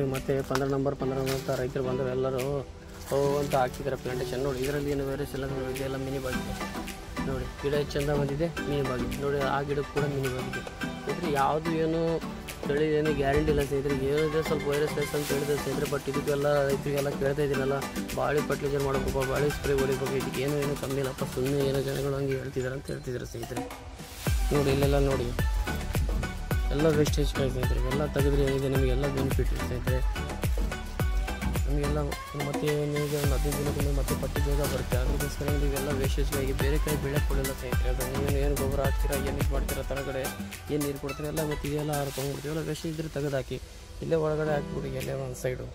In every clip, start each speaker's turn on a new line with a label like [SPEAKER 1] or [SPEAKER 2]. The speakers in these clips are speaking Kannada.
[SPEAKER 1] ನೋಡಿ ಮತ್ತೆ 15 ನಂಬರ್ ಅಂತ ರೈತರು ಬಂದರು ಎಲ್ಲರೂ ಅಂತ ಹಾಕ್ತಿದ್ದಾರೆ ಪ್ಲಾಂಟೇಶನ್. ನೋಡಿ ಇದರಲ್ಲಿ ಏನು ವೇರಿಯಸ್ ಇಲ್ಲ ನೋಡಿ, ಇದೆಲ್ಲ ಮಿನಿ ಬಾಗಿದೆ ನೋಡಿ. ಗಿಡ ಚೆಂದ ಬಂದಿದೆ, ಮಿನಿ ಬಾಗಿದೆ ನೋಡಿ. ಆ ಗಿಡಕ್ಕೆ ಕೂಡ ಮಿನಿ ಬಾಗಿದೆ. ಇದ್ರೆ ಯಾವುದು ಏನು ತಳಿ ಏನು ಗ್ಯಾರಂಟಿ ಇಲ್ಲ ಸ್ನೇಹಿತರೆ. ಏನಿದೆ ಸ್ವಲ್ಪ ವೈರಸ್ ಲೆಸ್ ಅಂತ ಹೇಳಿದೆ ಸ್ನೇಹಿತರೆ. ಬಟ್ ಇದಕ್ಕೆಲ್ಲ ರೈತರಿಗೆಲ್ಲ ಕೇಳ್ತಾ ಇದ್ದೀನಲ್ಲ, ಬಾಳೆ ಫರ್ಟಿಲೈಸರ್ ಮಾಡಬೇಕು, ಬಾಳೆ ಸ್ಪ್ರೇ ಹೊಡಿಬೇಕು, ಇದಕ್ಕೆ ಏನು ಕಮ್ಮಿ ಇಲ್ಲಪ್ಪ, ಸುಮ್ಮನೆ ಏನೋ ಜನಗಳು ಹಂಗೆ ಹೇಳ್ತಿದ್ದಾರೆ ಅಂತ ಹೇಳ್ತಿದ್ದಾರೆ ಸ್ನೇಹಿತರೆ. ನೋಡಿ ಇಲ್ಲೆಲ್ಲ ನೋಡಿ ಎಲ್ಲ ವೇಸ್ಟೇಜ್ ಕಾಯಿ ಸ್ನೇಹಿತರೆ. ಎಲ್ಲ ತೆಗೆದ್ರೆ ಏನಿದೆ ನಿಮಗೆಲ್ಲ ಬೆನಿಫಿಟ್ ಸ್ನೇಹಿತರೆ. ನಮಗೆಲ್ಲ ಮತ್ತೆ ಏನಿದೆ ಒಂದು 15 ದಿನಕ್ಕೊಮ್ಮೆ ಮತ್ತೆ ಪಟ್ಟಿ ಬೇಗ ಬರುತ್ತೆ. ಅದಕ್ಕೋಸ್ಕರ ನೀವೆಲ್ಲ ವೇಸ್ಟೇಜ್ ಕಾಯಿಗೆ ಬೇರೆ ಕಾಯಿ ಬೆಳೆಕ್ಕೆ ಕೊಡಲ್ಲ ಸ್ನೇಹಿತರೆ. ಅದು ನೀವೇನು ಏನು ಗೊಬ್ಬರ ಹಾಕ್ತೀರಾ, ಏನು ಇದು ಮಾಡ್ತೀರಾ, ತಳಗಡೆ ಏನು ನೀರು ಕೊಡ್ತೀರಾ ಎಲ್ಲ ಮತ್ತು ಇದೆಲ್ಲ ಹರ್ಕೊಂಡ್ಬಿಡ್ತೀವಿ. ಎಲ್ಲ ವೇಸ್ಟೇಜ್ ಇದ್ರೆ ತೆಗೆದು ಹಾಕಿ, ಇಲ್ಲೇ ಒಳಗಡೆ ಹಾಕ್ಬಿಡಿ ಎಲ್ಲೇ ಒಂದು ಸೈಡು.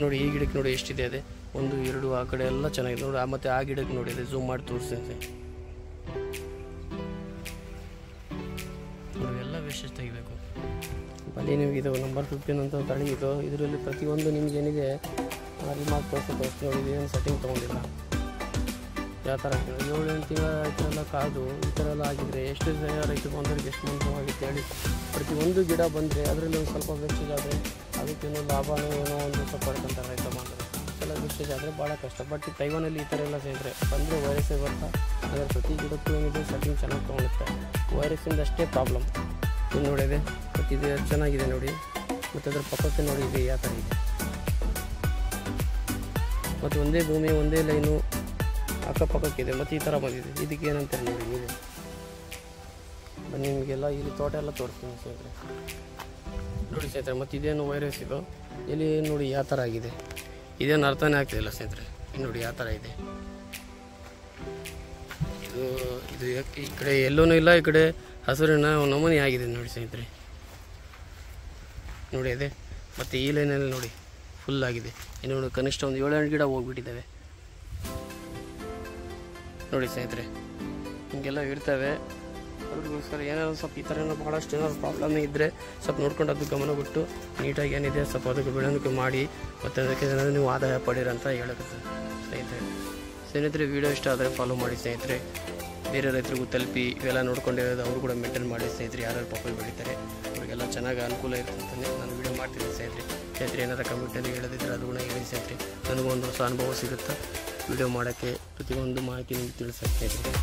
[SPEAKER 1] ನೋಡಿ ಈ ಗಿಡಕ್ಕೆ ನೋಡಿ ಎಷ್ಟಿದೆ, ಅದೇ 1 2 ಆ ಕಡೆ ಎಲ್ಲ ಚೆನ್ನಾಗಿದೆ ನೋಡಿ. ಮತ್ತು ಆ ಗಿಡಕ್ಕೆ ನೋಡಿ ಇದೆ, ಝೂಮ್ ಮಾಡಿ ತೋರಿಸ್ತೀನಿ ನೋಡಿ. ಎಲ್ಲ ವೇಸ್ಟೇಜ್ ತೆಗಿಬೇಕು. ಅಲ್ಲಿ ನಿಮ್ಗೆ ಇದು ನಂಬರ್ 15 ಅಂತ ತಳಿ ಇದು. ಇದರಲ್ಲಿ ಪ್ರತಿಯೊಂದು ನಿಮ್ಗೆ ಏನಿದೆ ರಿಮಾರ್ಕ್ ತೋರಿಸ್ತೀನಿ ನೋಡಿ. ಏನು ಸೆಟ್ಟಿಂಗ್ ತೊಗೊಂಡಿಲ್ಲ ಯಾವ ಥರ ಆಗ್ತದೆ. 7-8 ತಿಂಗಳ ರೈತರೆಲ್ಲ ಕಾದು ಈ ಥರ ಎಲ್ಲ ಆಗಿದ್ರೆ ಎಷ್ಟು ರೈತರು ಬಂದವ್ರಿಗೆ ಎಷ್ಟು ಮಂದಿ ಆಗಿತ್ತು ಹೇಳಿ. ಪ್ರತಿಯೊಂದು ಗಿಡ ಬಂದರೆ ಅದರಲ್ಲಿ ಒಂದು ಸ್ವಲ್ಪ ವೇಸ್ಟೇಜ್ ಆದರೆ ಅದಕ್ಕೇನೋ ಲಾಭನೋ ಏನೋ ಒಂದು ಸ್ವಲ್ಪ ಪಡ್ಕೊಂತಾರೆ ರೈತ ಬಂದರೆ. ಎಲ್ಲ ವೇಸ್ಟೇಜ್ ಆದರೆ ಭಾಳ ಕಷ್ಟ. ಬಟ್ ಈ ತೈವಾನಲ್ಲಿ ಈ ಥರ ಎಲ್ಲ ಸೇರಿದ್ರೆ ಬಂದರೆ ವೈರಸ್ಸೇ ಬರ್ತಾ. ಅದರ ಪ್ರತಿ ಗಿಡಕ್ಕೂ ಏನಿದೆ ಸೆಟ್ಟಿಂಗ್ ಚೆನ್ನಾಗಿ ತೊಗೊಳುತ್ತೆ. ವೈರಸ್ಸಿಂದ ಅಷ್ಟೇ ಪ್ರಾಬ್ಲಮ್. ಇದು ನೋಡಿದೆ ಮತ್ತು ಇದು ಚೆನ್ನಾಗಿದೆ ನೋಡಿ. ಮತ್ತು ಅದರ ಪಕ್ಕಕ್ಕೆ ನೋಡಿ ಇದೆ ಯಾವ ಥರ ಇದೆ. ಮತ್ತು ಒಂದೇ ಭೂಮಿ ಒಂದೇ ಲೈನು ಅಕ್ಕಪಕ್ಕಕ್ಕಿದೆ. ಮತ್ತು ಈ ಥರ ಬಂದಿದೆ. ಇದಕ್ಕೆ ಏನಂತಾರೆ ನೋಡಿ ಇದೆ. ಬನ್ನಿ ನಿಮಗೆಲ್ಲ ಇಲ್ಲಿ ತೋಟ ಎಲ್ಲ ತೋರಿಸ್ತೀನಿ ಸ್ನೇಹಿತರೆ ನೋಡಿ ಸ್ನೇಹಿತರೆ. ಮತ್ತು ಇದೇನು ವೈರಸ್ ಇದು ಇಲ್ಲಿ ನೋಡಿ ಯಾವ ಥರ ಆಗಿದೆ. ಇದೇನು ಅರ್ಥನೇ ಆಗ್ತಿಲ್ಲ ಸ್ನೇಹಿತರೆ. ನೋಡಿ ಯಾವ ಥರ ಇದೆ ಇದು. ಇದು ಈ ಕಡೆ ಎಲ್ಲೂ ಇಲ್ಲ, ಈ ಕಡೆ ಹಸುರಿನ ನಮೂನೆ ಆಗಿದೆ ನೋಡಿ ಸ್ನೇಹಿತರೆ. ನೋಡಿ ಅದೇ. ಮತ್ತು ಈ ಲೈನಲ್ಲಿ ನೋಡಿ ಫುಲ್ ಆಗಿದೆ. ಇನ್ನು ಕನಿಷ್ಠ ಒಂದು 7-8 ಗಿಡ ಹೋಗ್ಬಿಟ್ಟಿದ್ದಾವೆ ನೋಡಿ ಸ್ನೇಹಿತರೆ. ಹಿಂಗೆಲ್ಲ ಇರ್ತವೆ. ಅದಕ್ಕೋಸ್ಕರ ಏನಾದ್ರು ಸ್ವಲ್ಪ ಈ ಥರ ಭಾಳಷ್ಟು ಏನಾದ್ರು ಪ್ರಾಬ್ಲಮ್ ಇದ್ದರೆ ಸ್ವಲ್ಪ ನೋಡ್ಕೊಂಡು ಅದಕ್ಕೆ ಗಮನ ಬಿಟ್ಟು ನೀಟಾಗಿ ಏನಿದೆ ಸ್ವಲ್ಪ ಅದಕ್ಕೆ ಬೆಳವಣಿಗೆ ಮಾಡಿ ಮತ್ತು ಅದಕ್ಕೆ ಏನಾದರೂ ನೀವು ಆದಾಯ ಪಡೀರಂತ ಹೇಳಕ್ಕೆ ಸ್ನೇಹಿತರೆ. ವಿಡಿಯೋ ಇಷ್ಟ ಆದರೆ ಫಾಲೋ ಮಾಡಿ ಸ್ನೇಹಿತರೆ. ಬೇರೆ ರೈತರಿಗೂ ತಲುಪಿ ಇವೆಲ್ಲ ನೋಡ್ಕೊಂಡಿರೋದು ಅವರು ಕೂಡ ಮೇಂಟೈನ್ ಮಾಡಿ ಸ್ನೇಹಿತರೆ. ಯಾರ್ಯಾರು ಪಪ್ಪಲ್ ಬೆಳೀತಾರೆ ಅವರಿಗೆಲ್ಲ ಚೆನ್ನಾಗಿ ಅನುಕೂಲ ಇರುತ್ತೆ ಅಂತಲೇ ನಾನು ವಿಡಿಯೋ ಮಾಡ್ತೀನಿ ಸ್ನೇಹಿತರೆ. ಏನಾದರೂ ಕಮೆಂಟಲ್ಲಿ ಹೇಳೋದಿದ್ರೆ ಅದು ಕೂಡ ಹೇಳಿ ಸ್ನೇಹಿತರೆ. ನನಗೂ ಒಂದು ಹೊಸ ಅನುಭವ ಸಿಗುತ್ತೆ ವಿಡಿಯೋ ಮಾಡೋಕ್ಕೆ. ಪ್ರತಿಯೊಂದು ಮಾಹಿತಿ ನಿಮ್ಗೆ ತಿಳಿಸಕ್ಕೆ ಸ್ನೇಹಿತರೆ.